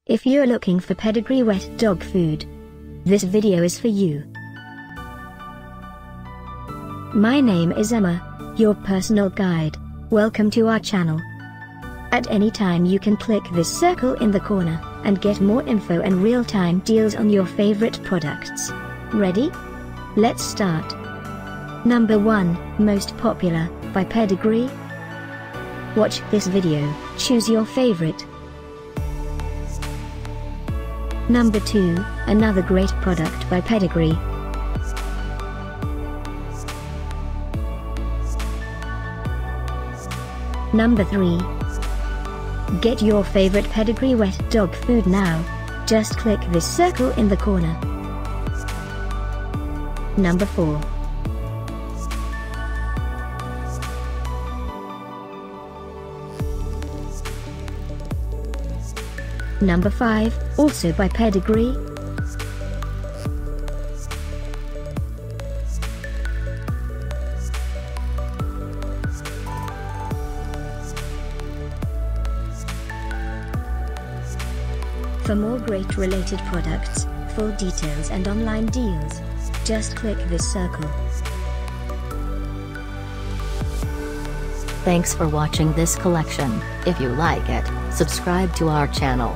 If you're looking for Pedigree wet dog food, this video is for you. My name is Emma, your personal guide. Welcome to our channel. At any time you can click this circle in the corner, and get more info and real-time deals on your favorite products. Ready? Let's start. Number 1, Most Popular, by Pedigree. Watch this video, choose your favorite. Number 2, another great product by Pedigree. Number 3. Get your favorite Pedigree wet dog food now. Just click this circle in the corner. Number 4. Number 5, also by Pedigree. For more great related products, full details and online deals, just click this circle. Thanks for watching this collection. If you like it, subscribe to our channel.